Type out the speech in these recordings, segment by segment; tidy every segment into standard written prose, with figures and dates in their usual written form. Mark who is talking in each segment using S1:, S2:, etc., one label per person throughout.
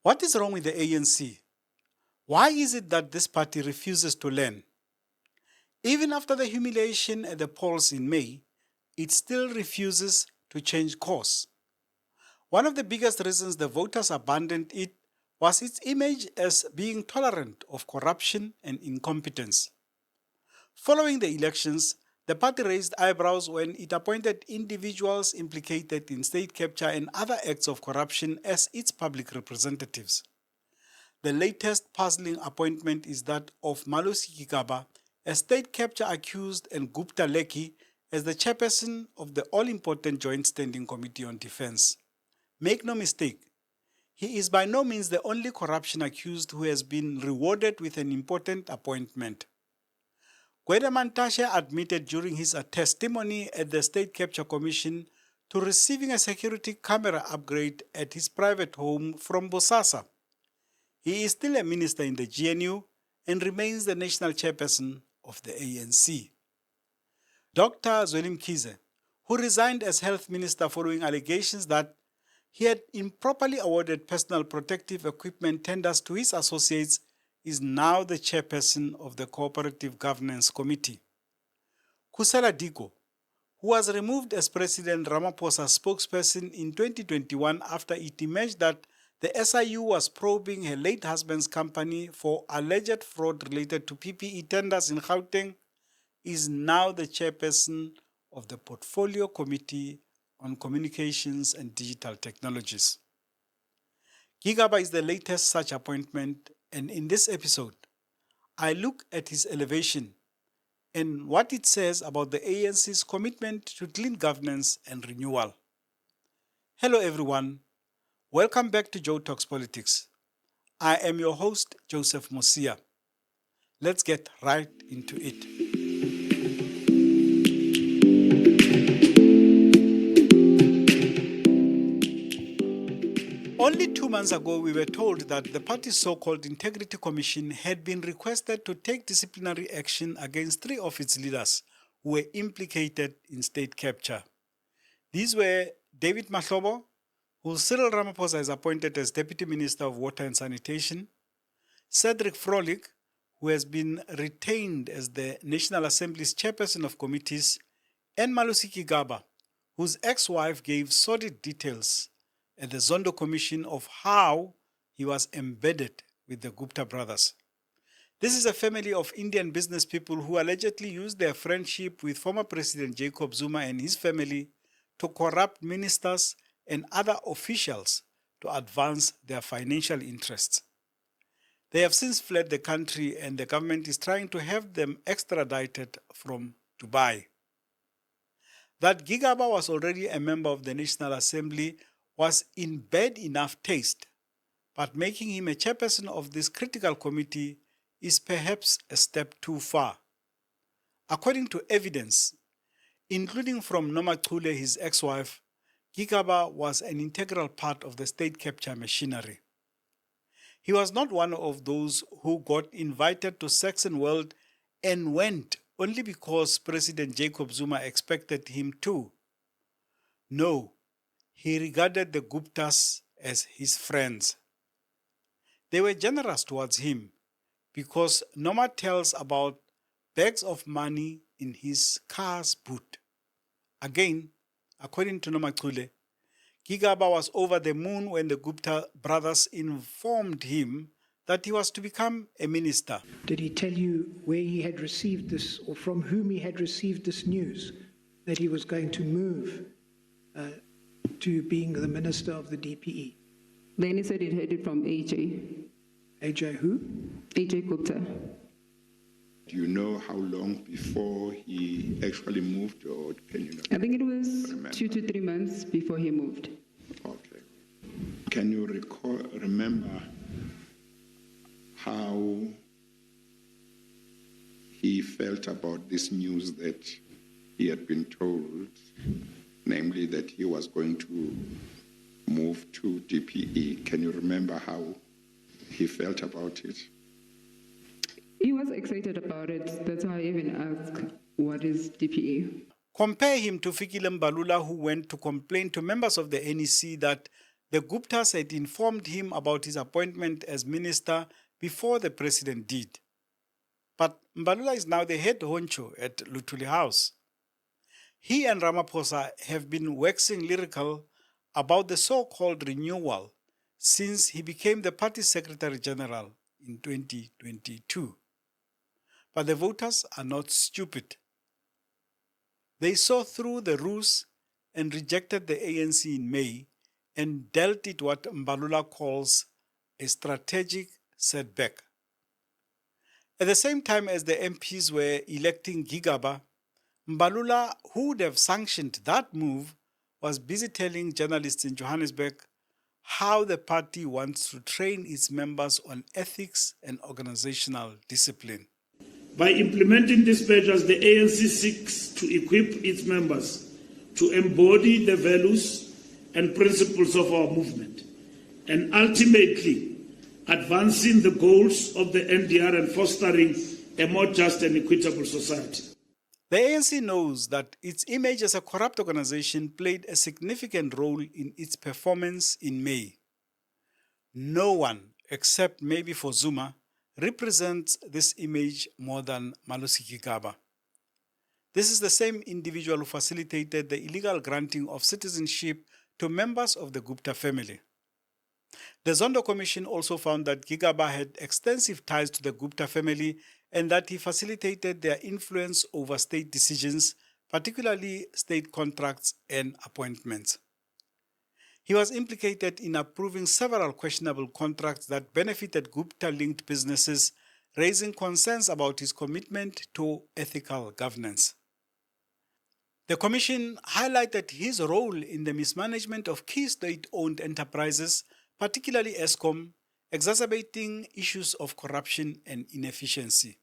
S1: What is wrong with the ANC? Why is it that this party refuses to learn? Even after the humiliation at the polls in May, it still refuses to change course. One of the biggest reasons the voters abandoned it was its image as being tolerant of corruption and incompetence. Following the elections, the party raised eyebrows when it appointed individuals implicated in state capture and other acts of corruption as its public representatives. The latest puzzling appointment is that of Malusi Gigaba, a state capture accused, and Gupta lackey as the chairperson of the all-important Joint Standing Committee on Defense. Make no mistake, he is by no means the only corruption accused who has been rewarded with an important appointment. Gwede Mantashe admitted during his testimony at the State Capture Commission to receiving a security camera upgrade at his private home from Bosasa. He is still a minister in the GNU and remains the national chairperson of the ANC. Dr. Zweli Mkhize, who resigned as health minister following allegations that he had improperly awarded personal protective equipment tenders to his associates, is now the chairperson of the Cooperative Governance Committee. Kusela Diko, who was removed as President Ramaphosa's spokesperson in 2021 after it emerged that the SIU was probing her late husband's company for alleged fraud related to PPE tenders in Gauteng, is now the chairperson of the Portfolio Committee on Communications and Digital Technologies. Gigaba is the latest such appointment, and in this episode, I look at his elevation and what it says about the ANC's commitment to clean governance and renewal. Hello everyone, welcome back to Joe Talks Politics. I am your host, Joseph Mosia. Let's get right into it. Only 2 months ago, we were told that the party's so-called Integrity Commission had been requested to take disciplinary action against 3 of its leaders who were implicated in state capture. These were David Mahlobo, who Cyril Ramaphosa has appointed as Deputy Minister of Water and Sanitation, Cedric Frolik, who has been retained as the National Assembly's Chairperson of Committees, and Malusi Gigaba, whose ex-wife gave sordid details at the Zondo Commission of how he was embedded with the Gupta brothers. This is a family of Indian business people who allegedly used their friendship with former President Jacob Zuma and his family to corrupt ministers and other officials to advance their financial interests. They have since fled the country, and the government is trying to have them extradited from Dubai. That Gigaba was already a member of the National Assembly was in bad enough taste, but making him a chairperson of this critical committee is perhaps a step too far. According to evidence, including from Noma Chule, his ex-wife, Gigaba was an integral part of the state capture machinery. He was not one of those who got invited to Saxon World and went only because President Jacob Zuma expected him to. No, he regarded the Guptas as his friends. They were generous towards him because Noma tells about bags of money in his car's boot. Again, according to Noma Chule, Gigaba was over the moon when the Gupta brothers informed him that he was to become a minister.
S2: Did he tell you where he had received this, or from whom he had received this news that he was going to move to being the minister of the DPE?
S3: Then he said he heard it from AJ.
S2: AJ who?
S3: AJ Gupta.
S4: Do you know how long before he actually moved, or can you not?
S3: I think it was
S4: remember?
S3: 2 to 3 months before he moved.
S4: Okay. Can you remember how he felt about this news that he had been told, namely that he was going to move to DPE? Can you remember how he felt about it?
S3: He was excited about it. That's why I even asked, what is DPE?
S1: Compare him to Fikile Mbalula, who went to complain to members of the NEC that The Guptas had informed him about his appointment as minister before the president did. But Mbalula is now the head honcho at Luthuli House. He and Ramaphosa have been waxing lyrical about the so-called renewal since he became the party secretary general in 2022. But the voters are not stupid. They saw through the ruse and rejected the ANC in May and dealt it what Mbalula calls a strategic setback. At the same time as the MPs were electing Gigaba, Mbalula, who would have sanctioned that move, was busy telling journalists in Johannesburg how the party wants to train its members on ethics and organizational discipline.
S5: By implementing these measures, the ANC seeks to equip its members to embody the values and principles of our movement, and ultimately advancing the goals of the NDR and fostering a more just and equitable society.
S1: The ANC knows that its image as a corrupt organization played a significant role in its performance in May. No one, except maybe for Zuma, represents this image more than Malusi Gigaba. This is the same individual who facilitated the illegal granting of citizenship to members of the Gupta family. The Zondo Commission also found that Gigaba had extensive ties to the Gupta family and that he facilitated their influence over state decisions, particularly state contracts and appointments. He was implicated in approving several questionable contracts that benefited Gupta-linked businesses, raising concerns about his commitment to ethical governance. The Commission highlighted his role in the mismanagement of key state-owned enterprises, particularly Eskom, exacerbating issues of corruption and inefficiency.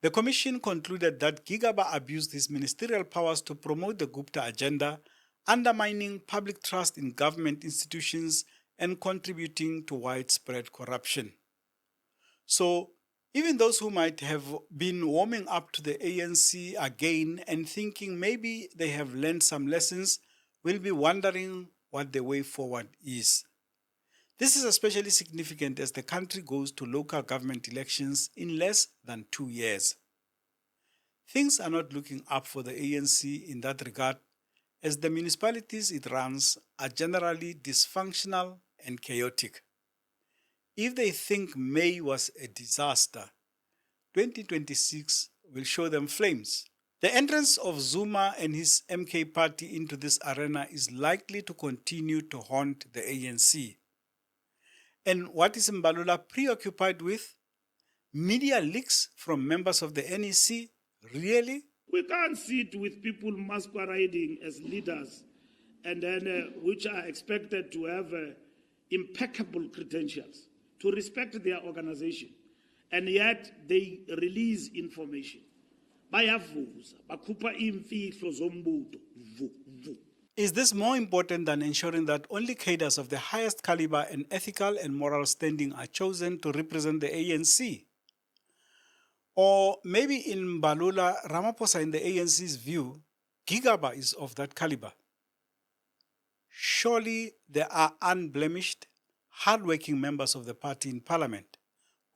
S1: The Commission concluded that Gigaba abused his ministerial powers to promote the Gupta agenda, undermining public trust in government institutions and contributing to widespread corruption. So, even those who might have been warming up to the ANC again and thinking maybe they have learned some lessons will be wondering what the way forward is. This is especially significant as the country goes to local government elections in less than 2 years. Things are not looking up for the ANC in that regard, as the municipalities it runs are generally dysfunctional and chaotic. If they think May was a disaster, 2026 will show them flames. The entrance of Zuma and his MK party into this arena is likely to continue to haunt the ANC. And what is Mbalula preoccupied with? Media leaks from members of the NEC? Really?
S5: We can't sit with people masquerading as leaders and then which are expected to have impeccable credentials, to respect their organization, and yet they release information. Bayavuza, bakhupha imfihlo zombuto.
S1: Is this more important than ensuring that only cadres of the highest caliber and ethical and moral standing are chosen to represent the ANC? Or maybe in Mbalula, Ramaphosa in the ANC's view, Gigaba is of that caliber. Surely there are unblemished, hard-working members of the party in parliament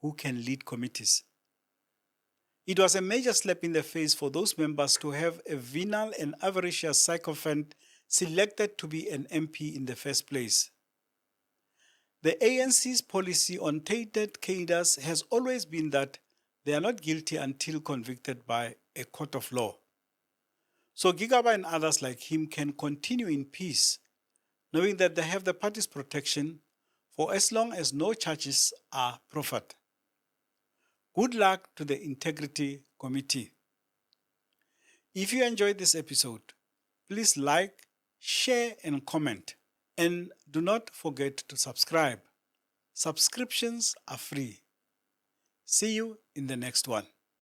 S1: who can lead committees. It was a major slap in the face for those members to have a venal and avaricious sycophant selected to be an MP in the first place. The ANC's policy on tainted cadres has always been that they are not guilty until convicted by a court of law. So Gigaba and others like him can continue in peace, knowing that they have the party's protection for as long as no charges are proffered. Good luck to the Integrity Committee. If you enjoyed this episode, please like, share and comment. And do not forget to subscribe. Subscriptions are free. See you in the next one.